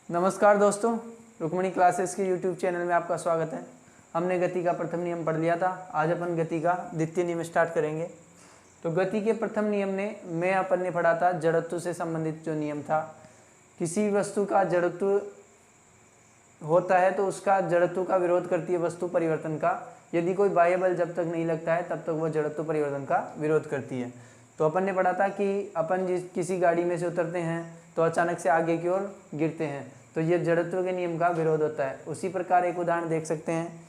नमस्कार दोस्तों, रुक्मणी क्लासेस के YouTube चैनल में आपका स्वागत है। हमने गति का प्रथम नियम पढ़ लिया था। आज अपन गति का द्वितीय नियम स्टार्ट करेंगे। तो गति के प्रथम नियम में अपन ने पढ़ा था जड़त्व से संबंधित जो नियम था। किसी वस्तु का जड़त्व होता है तो उसका जड़त्व का विरोध करती है वस्तु परिवर्तन का। यदि कोई बाह्य बल जब तक नहीं लगता है तब तक वह जड़त्व परिवर्तन का विरोध करती है। तो अपन ने पढ़ा था कि अपन किसी गाड़ी में से उतरते हैं तो अचानक से आगे की ओर गिरते हैं, तो ये जड़त्व के नियम का विरोध होता है। उसी प्रकार एक उदाहरण देख सकते हैं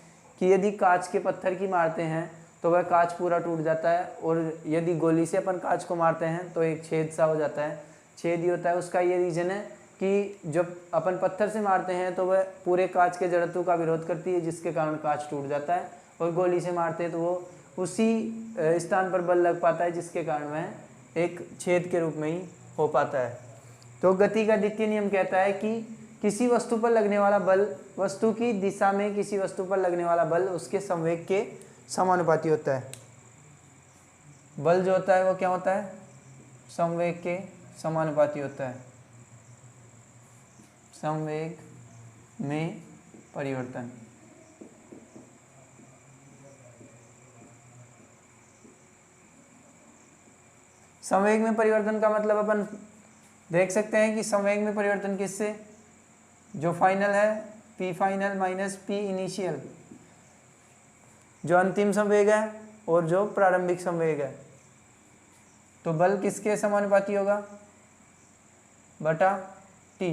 कि यदि कांच के पत्थर की मारते हैं तो वह कांच पूरा टूट जाता है, और यदि गोली से अपन कांच को मारते हैं तो एक छेद सा हो जाता है। छेद ही होता है। उसका ये रीज़न है कि जब अपन पत्थर से मारते हैं तो वह पूरे कांच के जड़त्व का विरोध करती है, जिसके कारण कांच टूट जाता है, और गोली से मारते हैं तो वो उसी स्थान पर बल लग पाता है, जिसके कारण वह एक छेद के रूप में ही हो पाता है। तो गति का द्वितीय नियम कहता है कि किसी वस्तु पर लगने वाला बल, वस्तु की दिशा में किसी वस्तु पर लगने वाला बल उसके संवेग के समानुपाती होता है। बल जो होता है वो क्या होता है? संवेग के समानुपाती होता है। संवेग में परिवर्तन। संवेग में परिवर्तन का मतलब अपन देख सकते हैं कि संवेग में परिवर्तन किससे? जो फाइनल है P final minus P initial, जो अंतिम संवेग है और जो प्रारंभिक संवेग है। तो बल किसके समानुपाती होगा? बटा टी,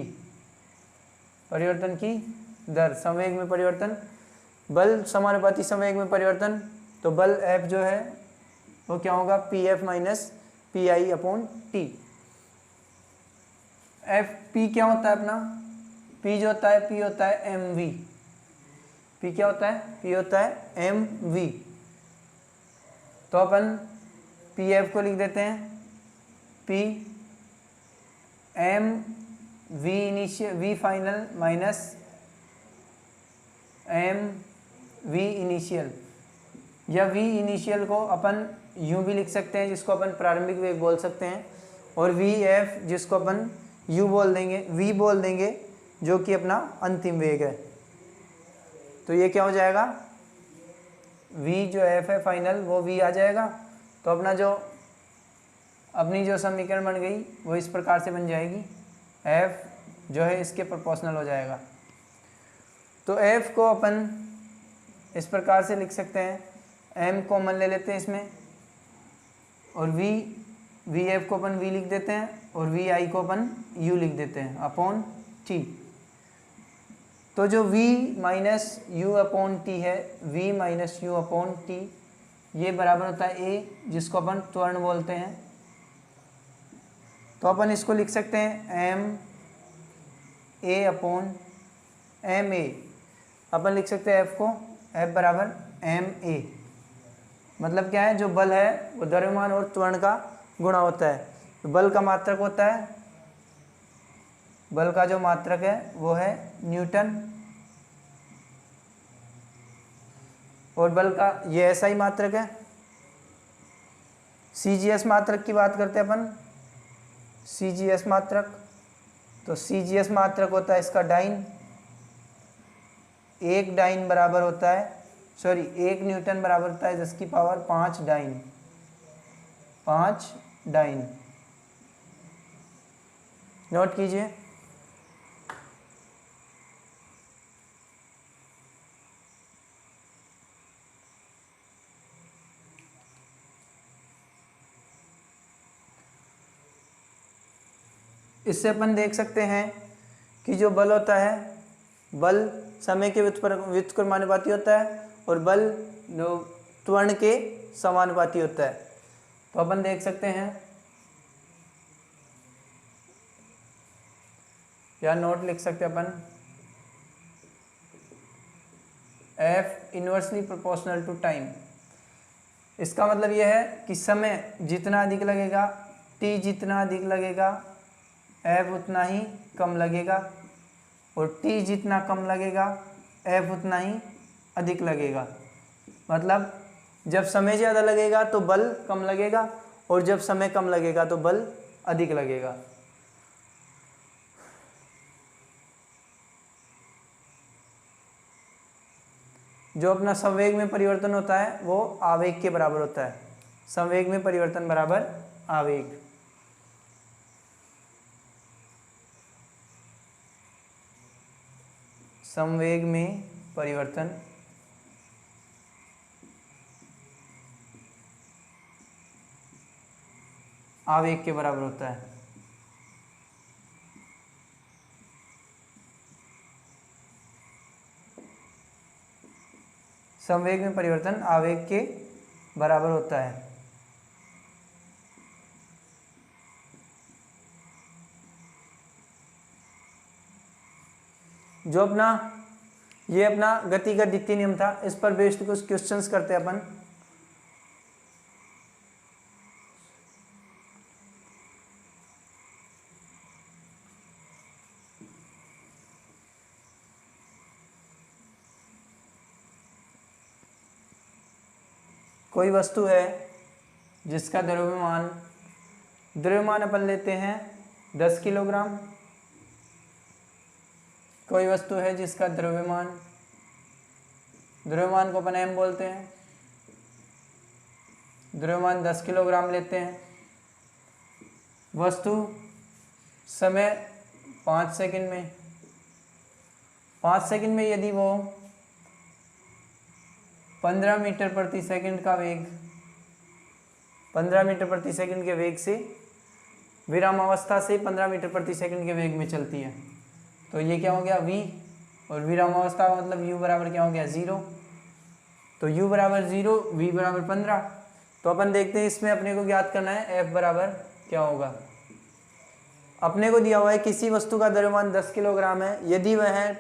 परिवर्तन की दर। संवेग में परिवर्तन, बल समानुपाती संवेग में परिवर्तन। तो बल F जो है वो क्या होगा? P F minus P I upon T. F P क्या होता है अपना? पी जो होता है पी होता है एम वी। पी क्या होता है? पी होता है एम वी। तो अपन पी एफ को लिख देते हैं P M V initial V final minus M V initial. या वी इनिशियल को अपन यूं भी लिख सकते हैं, जिसको अपन प्रारंभिक वेग बोल सकते हैं, और वी एफ जिसको अपन यू बोल देंगे, वी बोल देंगे, जो कि अपना अंतिम वेग है। तो ये क्या हो जाएगा? वी जो एफ है फाइनल वो वी आ जाएगा। तो अपनी जो समीकरण बन गई वो इस प्रकार से बन जाएगी, एफ जो है इसके प्रोपोर्शनल हो जाएगा। तो एफ को अपन इस प्रकार से लिख सकते हैं, एम कॉमन ले लेते हैं इसमें, और वी एफ को अपन वी लिख देते हैं, और वी आई को अपन यू लिख देते हैं अपॉन टी। तो जो v minus you upon T है, v minus you upon T, ये बराबर होता है a, जिसको अपन त्वरण बोलते हैं। तो अपन इसको लिख सकते हैं M A upon M A. अपन लिख सकते हैं f को, f बराबर एम ए। मतलब क्या है? जो बल है वो द्रव्यमान और त्वरण का गुणा होता है। तो बल का मात्रक होता है, बल का जो मात्रक है वो है न्यूटन, और बल का ये ऐसा ही मात्रक है। CGS मात्रक की बात करते हैं अपन, CGS मात्रक। तो CGS मात्रक होता है इसका डाइन। एक डाइन बराबर होता है, एक न्यूटन बराबर होता है 10 की पावर 5 डाइन। 5 डाइन नोट कीजिए। इससे अपन देख सकते हैं कि जो बल होता है, बल समय के व्युत्क्रमानुपाती होता है, और बल त्वरण के समानुपाती होता है। तो अपन देख सकते हैं, या नोट लिख सकते हैं अपन, F inversely proportional to time. इसका मतलब यह है कि समय जितना अधिक लगेगा, t जितना अधिक लगेगा, F उतना ही कम लगेगा, और t जितना कम लगेगा, F उतना ही अधिक लगेगा। मतलब जब समय ज़्यादा लगेगा तो बल कम लगेगा, और जब समय कम लगेगा तो बल अधिक लगेगा। जो अपना संवेग में परिवर्तन होता है वो आवेग के बराबर होता है। संवेग में परिवर्तन बराबर आवेग। संवेग में परिवर्तन आवेग के बराबर होता है। संवेग में परिवर्तन आवेग के बराबर होता है। जो अपना ये अपना गति का द्वितीय नियम था, इस पर बेस्ड कुछ क्वेश्चंस करते हैं अपन। कोई वस्तु है जिसका द्रव्यमान अपन लेते हैं 10 किलोग्राम। कोई वस्तु है जिसका द्रव्यमान को अपन m बोलते हैं, द्रव्यमान 10 किलोग्राम लेते हैं। वस्तु समय 5 सेकंड में, 5 सेकंड में यदि वो 15 मीटर प्रति सेकंड का वेग, 15 मीटर प्रति सेकंड के वेग से विरामावस्था से 15 मीटर प्रति सेकंड के वेग में चलती है, तो ये क्या हो गया v, और विरामावस्था का मतलब u बराबर क्या हो गया 0। तो u बराबर 0, v बराबर 15। तो अपन देखते हैं इसमें अपने को ज्ञात करना है f बराबर क्या होगा। अपने को दिया हुआ है किसी वस्तु का द्रव्यमान 10 किलोग्राम है, यदि वह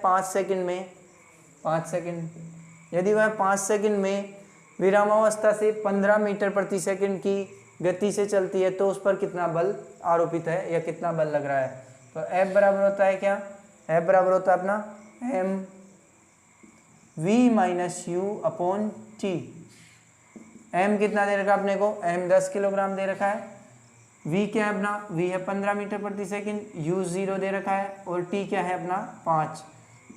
5 सेकंड में विरामावस्था से 15 मीटर प्रति सेकंड की गति से चलती है, तो उस पर कितना बल आरोपित है या कितना बल लग रहा है। तो F बराबर होता है क्या, F बराबर होता है अपना m v minus you upon T. m कितना दे रखा है अपने को, m 10 किलोग्राम दे रखा है। v क्या है अपना, v है 15 मीटर प्रति सेकंड, u 0 दे रखा है, और t क्या है अपना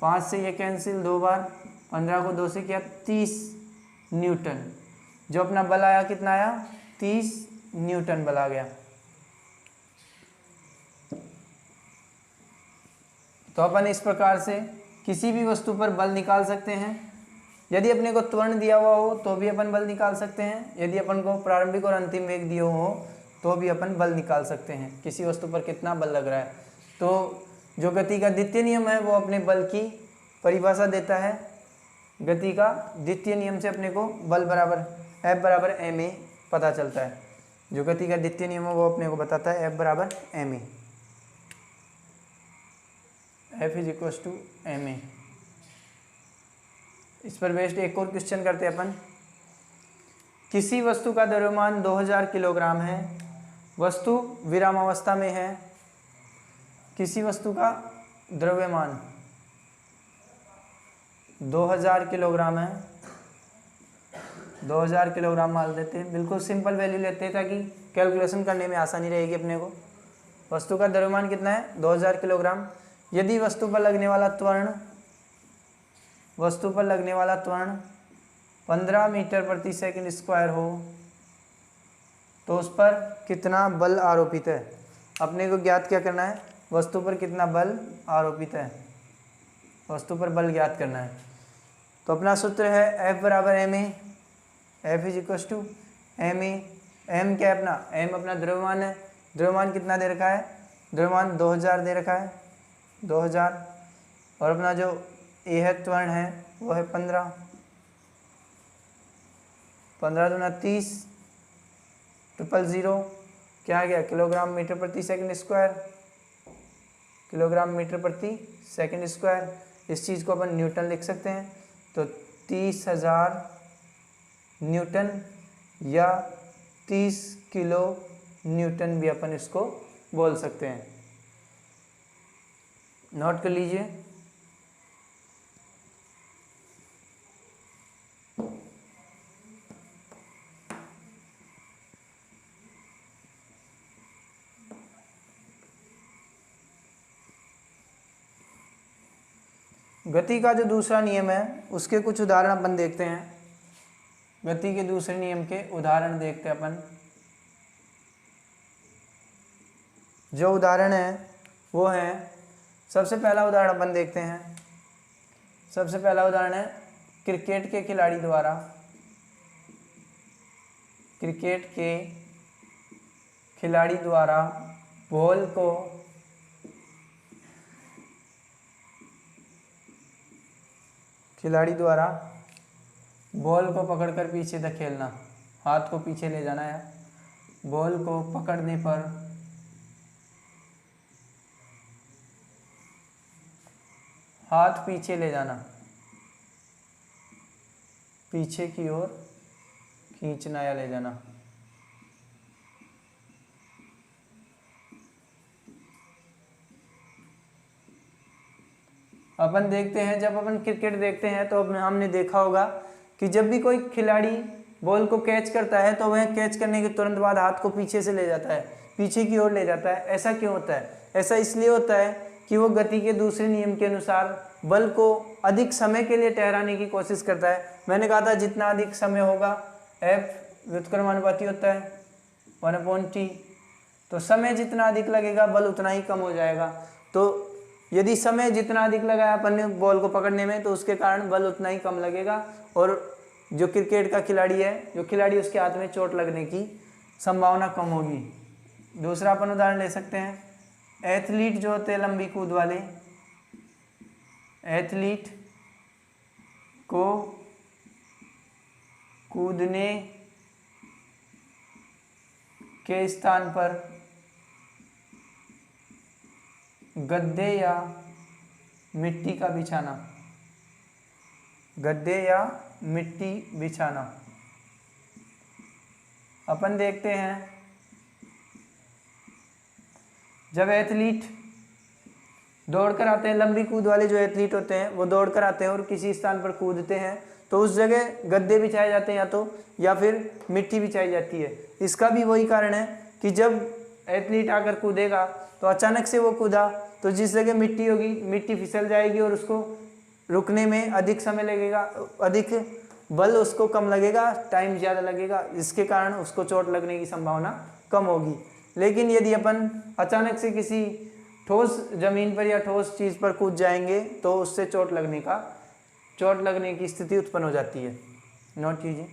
5 से ये कैंसिल 2 बार, 15 को 2 से किया 30 न्यूटन। जो अपना बल आया कितना आया, 30 न्यूटन बल आ गया। तो अपन इस प्रकार से किसी भी वस्तु पर बल निकाल सकते हैं। यदि अपने को त्वरण दिया हुआ हो तो भी अपन बल निकाल सकते हैं, यदि अपन को प्रारंभिक और अंतिम वेग दिया हो तो भी अपन बल निकाल सकते हैं, किसी वस्तु पर कितना बल लग रहा है। तो जो गति का द्वितीय नियम है वो अपने बल की परिभाषा देता है। गति का द्वितीय नियम से अपने को बल बराबर F बराबर ma पता चलता है। जो गति का द्वितीय नियम है वो अपने को बताता है F बराबर ma, F is equal to ma। इस पर बेस्ड एक और क्वेश्चन करते हैं अपन। किसी वस्तु का द्रव्यमान 2000 किलोग्राम है, वस्तु विरामावस्था में है। किसी वस्तु का द्रव्यमान 2000 किलोग्राम है, 2000 किलोग्राम मान लेते हैं, बिल्कुल सिंपल वैल्यू लेते हैं ताकि कैलकुलेशन करने में आसानी रहेगी अपने को। वस्तु का द्रव्यमान कितना है 2000 किलोग्राम। यदि वस्तु पर लगने वाला त्वरण 15 मीटर प्रति सेकंड स्क्वायर हो तो उस पर कितना बल आरोपित है। अपने को ज्ञात क्या करना है, वस्तु पर कितना बल आरोपित है, वस्तु पर बल ज्ञात करना है। तो अपना सूत्र है F बराबर ma, F is equal to ma। m क्या है अपना, m अपना द्रव्यमान है। द्रव्यमान कितना दे रखा है, द्रव्यमान 2000 दे रखा है, 2000, और अपना जो a है त्वरण है वो है 15 दूना 30, 000 क्या आ गया, किलोग्राम मीटर प्रति सेकंड स्क्वायर, किलोग्राम मीटर प्रति सेकंड स्क्वायर। इस चीज़ को अपन न्यूटन लिख सकते हैं। तो 30,000 न्यूटन या 30 किलो न्यूटन भी अपन इसको बोल सकते हैं। नोट कर लीजिए। गति का जो दूसरा नियम है उसके कुछ उदाहरण अपन देखते हैं। गति के दूसरे नियम के उदाहरण देखते हैं अपन। जो उदाहरण है वो है, सबसे पहला उदाहरण अपन देखते हैं। सबसे पहला उदाहरण है क्रिकेट के खिलाड़ी द्वारा, क्रिकेट के खिलाड़ी द्वारा बॉल को पकड़कर पीछे धकेलना, हाथ को पीछे ले जाना है। बॉल को पकड़ने पर हाथ पीछे ले जाना, पीछे की ओर खींचना या ले जाना। अपन देखते हैं, जब अपन क्रिकेट देखते हैं तो हमने देखा होगा कि जब भी कोई खिलाड़ी बॉल को कैच करता है तो वह कैच करने के तुरंत बाद हाथ को पीछे से ले जाता है, पीछे की ओर ले जाता है। ऐसा क्यों होता है? ऐसा इसलिए होता है कि वो गति के दूसरे नियम के अनुसार बल को अधिक समय के लिए ठहराने की कोशिश करता है। मैंने कहा था जितना अधिक समय होगा F व्युत्क्रमानुपाती होता है 1/t, तो समय जितना अधिक लगेगा बल उतना ही कम हो जाएगा। तो यदि समय जितना अधिक लगाया अपन ने बॉल को पकड़ने में तो उसके कारण बल उतना ही कम लगेगा और जो क्रिकेट का खिलाड़ी है, जो खिलाड़ी उसके हाथ में चोट लगने की संभावना कम होगी। दूसरा अपन उदाहरण ले सकते हैं, एथलीट जो होते हैं लंबी कूद वाले, एथलीट को कूदने के स्थान पर गद्दे या मिट्टी का बिछाना, गद्दे या मिट्टी बिछाना। अपन देखते हैं जब एथलीट दौड़कर आते हैं, लंबी कूद वाले जो एथलीट होते हैं वो दौड़कर आते हैं और किसी स्थान पर कूदते हैं तो उस जगह गद्दे बिछाए जाते हैं या फिर मिट्टी बिछाई जाती है। इसका भी वही कारण है कि जब एथलीट आकर कूदेगा तो अचानक से वो कूदा तो जिस जगह मिट्टी होगी मिट्टी फिसल जाएगी और उसको रुकने में अधिक समय लगेगा, अधिक बल उसको कम लगेगा, टाइम ज़्यादा लगेगा, जिसके कारण उसको चोट लगने की संभावना कम होगी। लेकिन यदि अपन अचानक से किसी ठोस जमीन पर या ठोस चीज़ पर कूद जाएंगे तो उससे चोट लगने की स्थिति उत्पन्न हो जाती है। नोट कीजिए।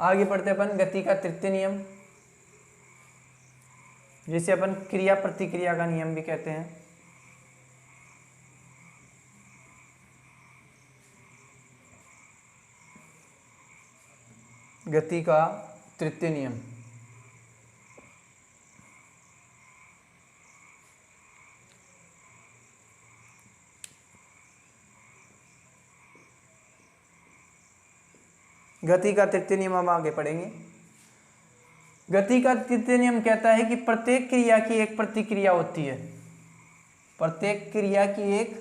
आगे पढ़ते अपन गति का तृतीय नियम, जिसे अपन क्रिया प्रतिक्रिया का नियम भी कहते हैं। गति का तृतीय नियम, गति का तृतीय नियम हम आगे पढ़ेंगे। गति का तृतीय नियम कहता है कि प्रत्येक क्रिया की एक प्रतिक्रिया होती है, प्रत्येक क्रिया की एक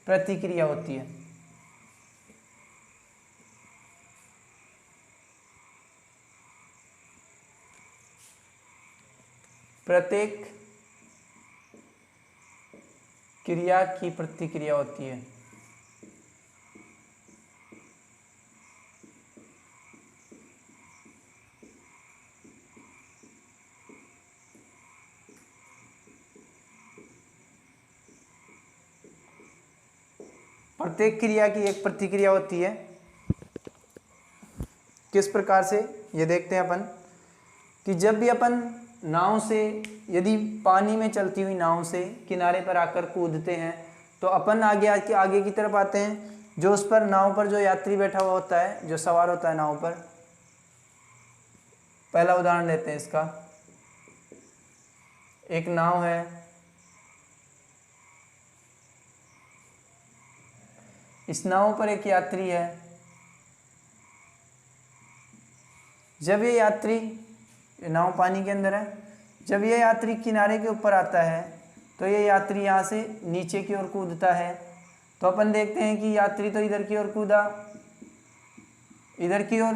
प्रतिक्रिया होती है। प्रत्येक क्रिया की प्रतिक्रिया होती है। प्रत्येक क्रिया की एक प्रतिक्रिया होती है। किस प्रकार से, ये देखते हैं अपन कि जब भी अपन नाव से, यदि पानी में चलती हुई नाव से किनारे पर आकर कूदते हैं तो अपन आगे की तरफ आते हैं। जो उस पर नाव पर जो यात्री बैठा हुआ होता है, जो सवार होता है नाव पर, पहला उदाहरण लेते हैं इसका। एक नाव है, इस नाव पर एक यात्री है। जब ये यात्री, नाव पानी के अंदर है, जब ये यात्री किनारे के ऊपर आता है तो ये यात्री यहाँ से नीचे की ओर कूदता है। तो अपन देखते हैं कि यात्री तो इधर की ओर कूदा, इधर की ओर,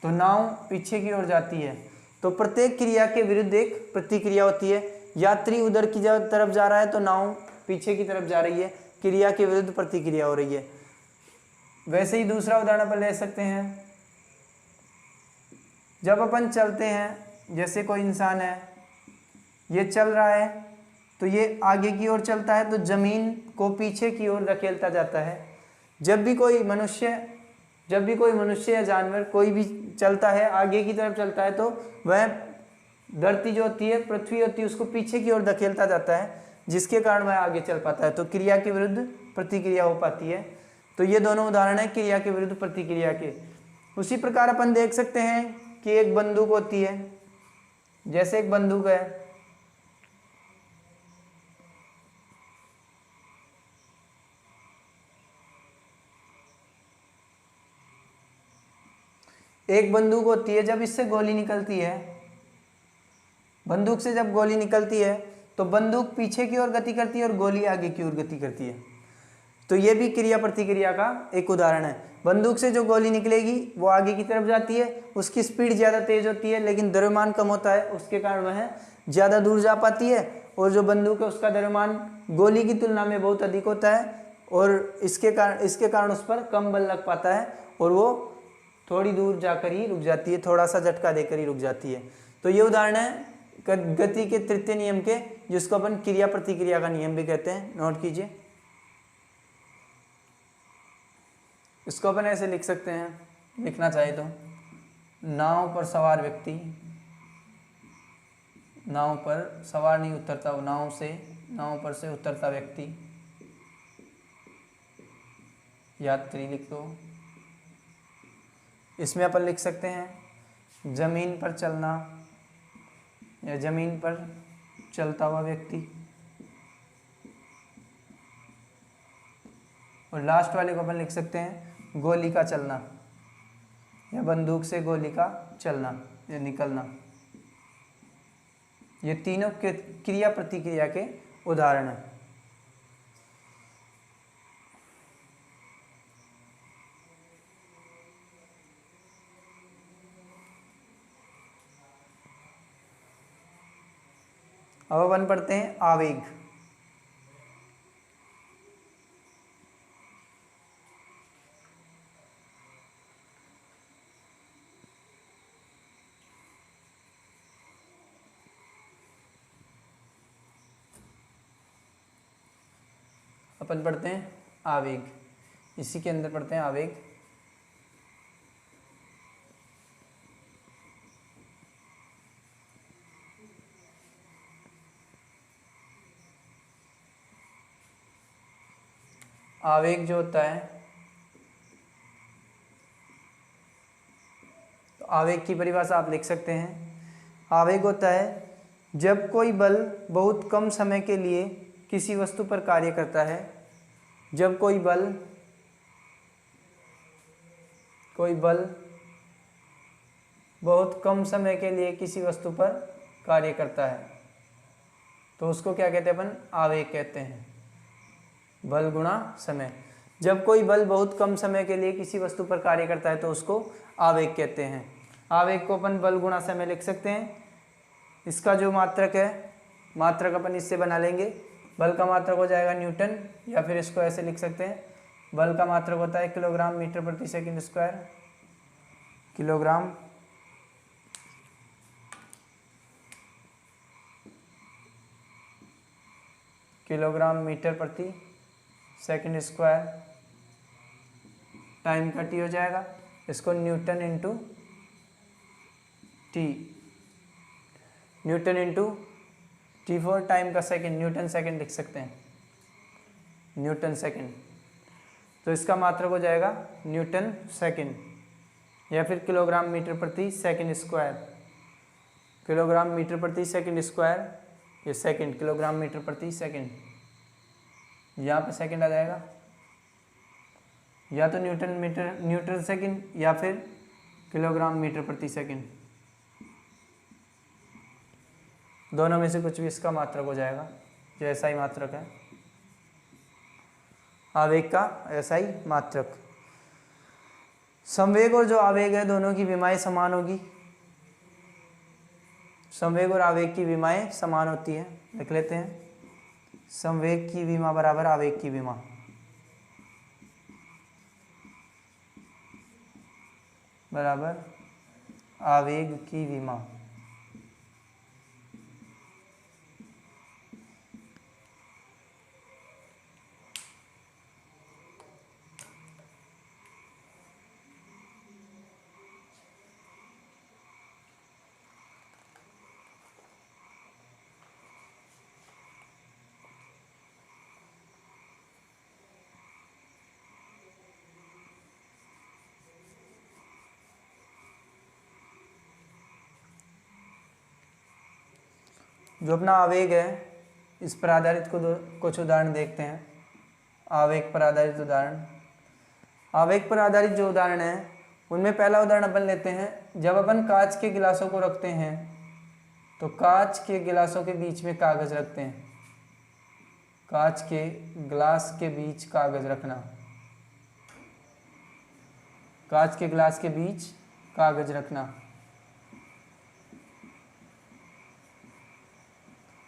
तो नाव पीछे की ओर जाती है। तो प्रत्येक क्रिया के विरुद्ध एक प्रतिक्रिया होती है। यात्री उधर की तरफ जा रहा है तो नाव पीछे की तरफ जा रही है, क्रिया के विरुद्ध प्रतिक्रिया हो रही है। वैसे ही दूसरा उदाहरण अपन ले सकते हैं। जब अपन चलते हैं, जैसे कोई इंसान है, ये चल रहा है तो ये आगे की ओर चलता है तो जमीन को पीछे की ओर धकेलता जाता है। जब भी कोई मनुष्य या जानवर कोई भी चलता है, आगे की तरफ चलता है, तो वह धरती जो होती है, पृथ्वी होती है, उसको पीछे की ओर धकेलता जाता है, जिसके कारण वह आगे चल पाता है। तो क्रिया के विरुद्ध प्रतिक्रिया हो पाती है। तो ये दोनों उदाहरण है क्रिया के विरुद्ध प्रतिक्रिया के। उसी प्रकार अपन देख सकते हैं कि एक बंदूक होती है। जैसे एक बंदूक है, एक बंदूक होती है, जब इससे गोली निकलती है, बंदूक से जब गोली निकलती है तो बंदूक पीछे की ओर गति करती है और गोली आगे की ओर गति करती है। तो ये भी क्रिया प्रतिक्रिया का एक उदाहरण है। बंदूक से जो गोली निकलेगी वो आगे की तरफ जाती है, उसकी स्पीड ज़्यादा तेज होती है लेकिन द्रव्यमान कम होता है, उसके कारण वह ज़्यादा दूर जा पाती है। और जो बंदूक है उसका द्रव्यमान गोली की तुलना में बहुत अधिक होता है और इसके कारण उस पर कम बल लग पाता है और वो थोड़ी दूर जाकर ही रुक जाती है, थोड़ा सा झटका देकर ही रुक जाती है। तो ये उदाहरण है गति के तृतीय नियम के, जिसको अपन क्रिया प्रतिक्रिया का नियम भी कहते हैं। नोट कीजिए। इसको अपन ऐसे लिख सकते हैं, लिखना चाहे तो, नाव पर सवार व्यक्ति, नाव पर सवार नहीं उतरता, नाव पर से उतरता व्यक्ति, यात्री लिख दो। इसमें अपन लिख सकते हैं जमीन पर चलना या जमीन पर चलता हुआ व्यक्ति, और लास्ट वाले को अपन लिख सकते हैं गोली का चलना या बंदूक से गोली का चलना या निकलना। ये तीनों क्रिया प्रतिक्रिया के उदाहरण हैं। अब अपन पढ़ते हैं आवेग। अपन पढ़ते हैं आवेग, इसी के अंदर पढ़ते हैं आवेग। आवेग जो होता है, तो आवेग की परिभाषा आप लिख सकते हैं। आवेग होता है जब कोई बल बहुत कम समय के लिए किसी वस्तु पर कार्य करता है। जब कोई बल बहुत कम समय के लिए किसी वस्तु पर कार्य करता है तो उसको क्या कहते हैं अपन? आवेग कहते हैं। बल गुणा समय। जब कोई बल बहुत कम समय के लिए किसी वस्तु पर कार्य करता है तो उसको आवेग कहते हैं। आवेग को अपन बल गुणा समय लिख सकते हैं। इसका जो मात्रक है, मात्रक अपन इससे बना लेंगे। बल का मात्रक हो जाएगा न्यूटन, या फिर इसको ऐसे लिख सकते हैं, बल का मात्रक होता है किलोग्राम मीटर प्रति सेकंड स्क्वायर। किलोग्राम मीटर प्रति सेकंड स्क्वायर। टाइम का टी हो जाएगा, इसको Newton into T, Newton into T for time का सेकंड, न्यूटन सेकंड लिख सकते हैं, न्यूटन सेकंड। तो इसका मात्रक हो जाएगा न्यूटन सेकंड, या फिर किलोग्राम मीटर प्रति सेकंड स्क्वायर। किलोग्राम मीटर प्रति सेकंड स्क्वायर, ये सेकंड, किलोग्राम मीटर प्रति सेकंड, यहाँ पे सेकंड आ जाएगा, या तो न्यूटन सेकंड या फिर किलोग्राम मीटर प्रति सेकंड, दोनों में से कुछ भी इसका मात्रक हो जाएगा। जो ऐसा ही मात्रक है आवेग का, ऐसा ही मात्रक। संवेग और जो आवेग है दोनों की विमाएं समान होगी। संवेग और आवेग की विमाएं समान होती है, लिख लेते हैं। संवेग की विमा बराबर आवेग की विमा। बराबर आवेग की विमा। जो अपना आवेग है इस पर आधारित कुछ उदाहरण देखते हैं। आवेग पर आधारित उदाहरण। आवेग पर आधारित जो उदाहरण है उनमें पहला उदाहरण अपन लेते हैं। जब अपन कांच के गिलासों को रखते हैं तो कांच के गिलासों के बीच में कागज रखते हैं। कांच के गिलास के बीच कागज रखना। कांच के गिलास के बीच कागज रखना।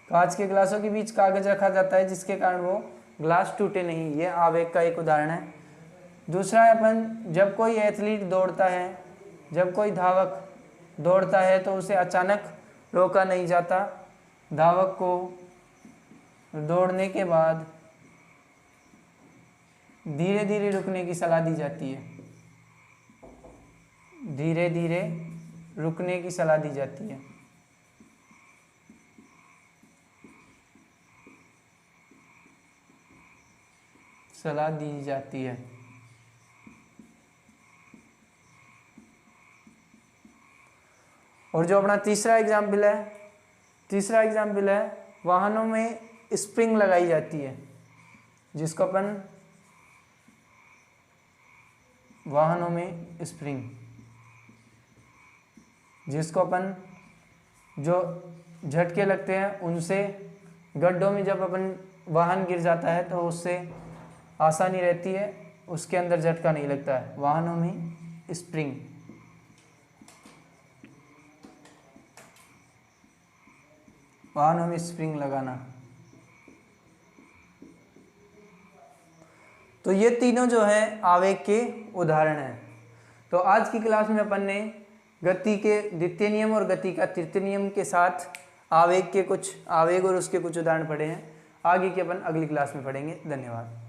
कांच के गिलासों के बीच कागज रखा जाता है जिसके कारण वो ग्लास टूटे नहीं। ये आवेग का एक उदाहरण है। दूसरा है अपन जब कोई एथलीट दौड़ता है, जब कोई धावक दौड़ता है तो उसे अचानक रोका नहीं जाता। धावक को दौड़ने के बाद धीरे धीरे रुकने की सलाह दी जाती है। धीरे धीरे रुकने की सलाह दी जाती है। सलाह दी जाती है। और जो अपना तीसरा एग्जाम्पल है, वाहनों में स्प्रिंग लगाई जाती है जिसको अपन वाहनों में स्प्रिंग, जिसको अपन जो झटके लगते हैं उनसे गड्ढों में जब अपन वाहन गिर जाता है तो उससे आसानी रहती है, उसके अंदर झटका नहीं लगता है। वाहनों में स्प्रिंग। वाहनों में स्प्रिंग लगाना। तो ये तीनों जो है आवेग के उदाहरण हैं। तो आज की क्लास में अपन ने गति के द्वितीय नियम और गति का तृतीय नियम के साथ आवेग और उसके कुछ उदाहरण पढ़े हैं। आगे के अपन अगली क्लास में पढ़ेंगे। धन्यवाद।